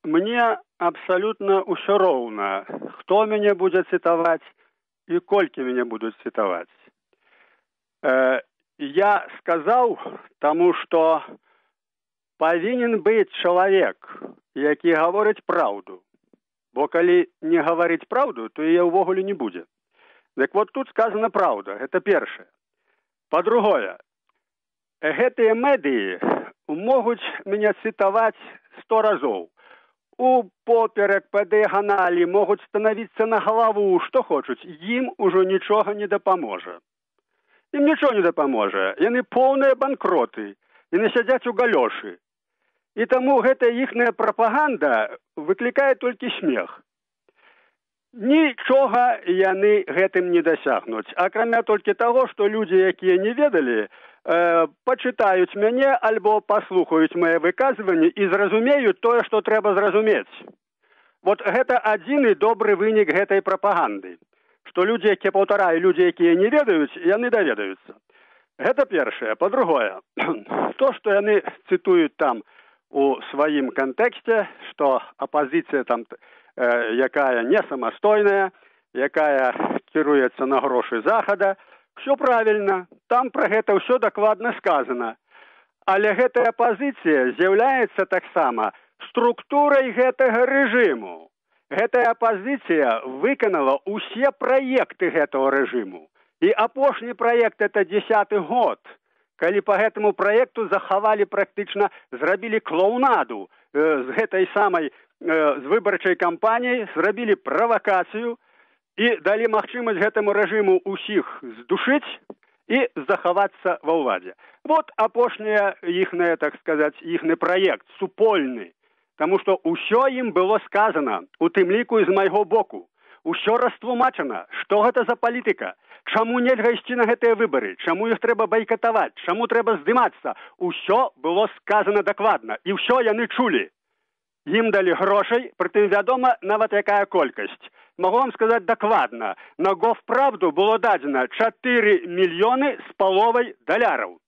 мне абсолютно ўсё роўна, хто мяне будзе цытаваць і колькі мяне будуць цытаваць. Я сказаў, таму што павінен быць чалавек, які гаворыць праўду. Бо калі не гаварыць праўду, то яе ўвогуле не будзе. Так вот тут сказана праўда, гэта першае. Па-другое, гэтыя медыі могуць мяне цытаваць 100 разоў. У поперак, па дыяганалі могуць станавіцца на галаву, што хочуць. Ім ужо нічога не дапаможа. Ім нічого не дапаможа. Яны поўныя банкроты. Яны сядзяць у галёшы. І таму гэта іхная прапаганда выклікае толькі смех. Нічога яны гэтым не дасягнуць. Акрамя толькі таго, што людзі, якія не ведалі, пачытаюць мяне альбо паслухаюць мае выказванні і зразумеюць тое, што трэба зразумець. Вот гэта адзіны добры вынік гэтай прапаганды. Што людзі, якія, паўтараю, людзі, якія не ведаюць, яны даведаюцца. Гэта першае. Па-другое, то, што яны цытуюць там у сваім кантэксце, што апазіцыя там, якая не самастойная, якая кіруецца на грошы Захада, все правильно, там пра гэта ўсё дакладна сказана. Але гэтая пазіцыя з'яўляецца таксама структурай гэтага рэжыму. Гэтая апазіцыя выканала ўсе праекты гэтага рэжыму. І апошні праект это 10-й год, калі по гэтаму праекту захавалі практычна, зрабілі клоунаду з гэтай самай з выбарчай кампаніяй, зрабілі правакацыю і далі магчымасць гэтаму рэжыму ўсіх здушыць і захавацца ва ўладзе. Вот апошняя іхная, так сказаць, іхны праект, супольны. Таму што ўсё ім было сказана, у тым ліку і з майго боку. Усё растлумачана, што гэта за палітыка, чаму нельга ісці на гэтыя выбары, чаму іх трэба байкатаваць, чаму трэба здымацца. Усё было сказана дакладна, і ўсё яны чулі. Ім далі грошай, прытым вядома нават якая колькасць. Могу вам сказаць дакладна, на Гофправду было дадзена 4,5 мільёны доляраў.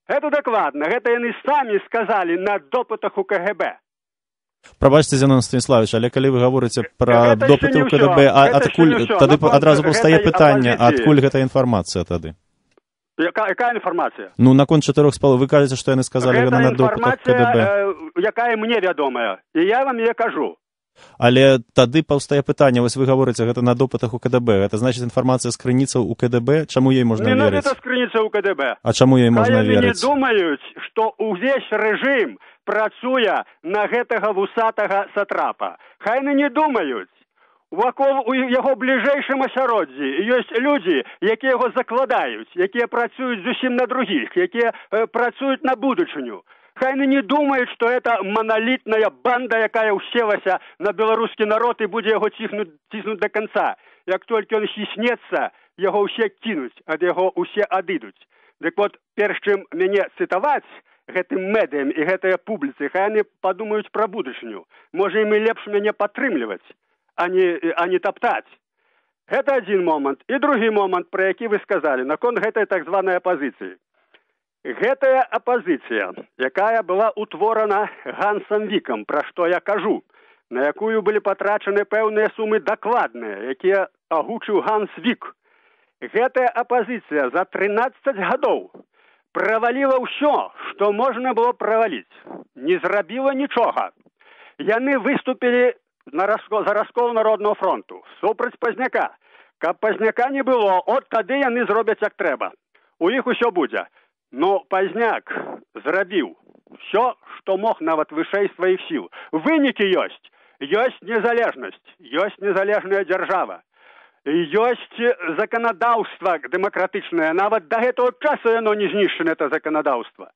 Гэта дакладна, гэта яны самі сказалі на допытах у КГБ. Прабачце, Зенон Станіславович, але калі вы гаворыце пра допыты ў КДБ, тады адразу паўстае пытанне, адкуль гэта інфармацыя тады? Якая інфармацыя? Ну, наконт 4,5, вы кажаце, што яны сказалі на допытах КДБ. Гэта інфармацыя, якая мне вядомая, і я вам яе кажу. Але тады паўстае пытанне, вось вы гаворыце, гэта на допытах у КДБ. Гэта значыць інфармацыя з крыніцаў у КДБ? Чаму ёй можна верыць? Менавіта з крыніцаў у КДБ. А чаму ёй можна верыць? Яны думаюць, што ўвесь рэжым працуе на гэтага вусатага сатрапа. Хай яны не думаюць. Вакол у яго бліжэйшым асяроддзі ёсць людзі, якія яго закладаюць, якія працуюць зусім на другіх, якія працуюць на будучыню. Хай яны не думаюць, што гэта маналітная банда, якая ўселася на беларускі народ і будзе яго ціснуць да канца. Як толькі ён хіснецца, яго ўсе кінуць, ад яго ўсе адыдуць. Дык вот, перш чым мяне цытаваць гэтым медыям і гэтыя публіцы, хай яны падумаюць пра будучыню. Можа, ім і лепш мяне падтрымліваць, а не таптаць. Гэта адзін момант. І другі момант, пра які вы сказалі, наконт гэтай так званай апазіцыі. Гэтая апазіцыя, якая была утворана Гансам Вікам, пра што я кажу, на якую былі патрачаны пэўныя сумы дакладныя, якія агучыў Ганс Вік. Гэтая апазіцыя за 13 гадоў праваліла ўсё, што можна было праваліць. Не зрабіла нічога. Яны выступілі за раскол Народнага фронту, супраць Пазняка. Каб Пазняка не было, от тады яны зробяць як трэба. У іх усё будзе. Но Пазняк зрабіў все, што мог нават вышэй сваіх сіл. Вынікі ёсць. Ёсць незалежнасць, ёсць незалежная дзяржава. Ёсць заканадаўства дэмакратычнае. Нават да гэтага часу яно не знішчана, это заканадаўства.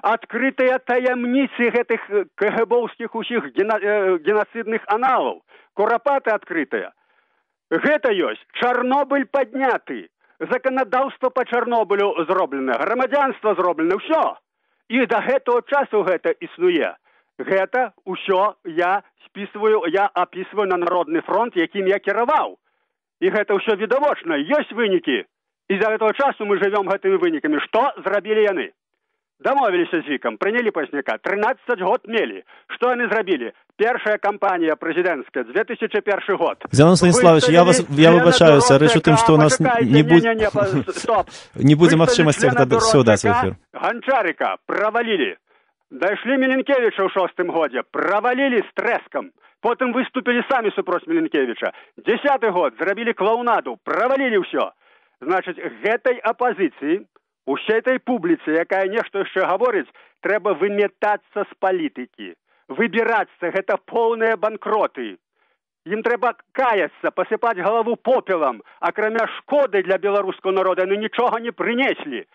Адкрытыя таямніцы гэтых КГБовскіх усіх генацыдных аналаў. Курапаты адкрытыя. Гэта ёсць. Чарнобыль падняты. Заканадаўства па Чарнобылю зроблена, грамадзянства зроблена, ўсё. І да гэтага часу гэта існуе. Гэта ўсё я апісваю на Народны фронт, якім я кіраваў. І гэта ўсё відавочна, ёсць вынікі. І за гэтага часу мы жывём гэтымі вынікамі. Што зрабілі яны? Дамовіліся з ВІКам, прынялі пазняка, 13 год мелі. Што яны зрабілі? Першая кампанія прэзідэнцкая, 2001 год. Зянон Станіславович, я выбачаюся, рэч у тым, што у нас не будзе магчымасці ўсё даць в эфір. Ганчарыка правалілі. Дайшлі Міленкевіча ў 6-м годзе, правалілі з трэскам. Потым выступілі самі супроць Міленкевіча. 10-й год зрабілі клоунаду, правалілі ўсё. Значыць, гэтай апазіцыі, усей этой публіцы, якая нешта яшчэ гаворыць, трэба выметацца з палітыкі. Выбірацца, гэта поўныя банкроты. Ім трэба каяцца, пасыпаць галаву попелам, акрамя шкоды для беларускага народа, яны нічога не прынеслі.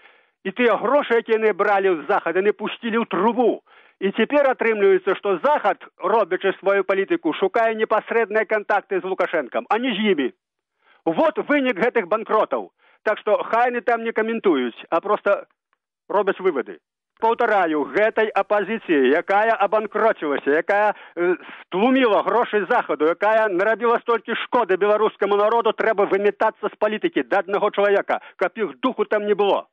І тыя грошы, якія яны бралі з захада, яны пусцілі ў трубу. І цяпер атрымліваецца, што захад, робячы сваю палітыку, шукае непасрэдныя кантакты з Лукашэнкам, а не з імі. Вот вынік гэтых банкротаў. Так што хай яны там не каментуюць, а проста робяць вывады. Паўтараю, гэтай апазіцыі, якая абанкроцілася, якая стлуміла грошы захаду, якая нарабіла столькі шкоды беларускаму народу, трэба выметацца з палітыкі да аднаго чалавека, каб іх духу там не было.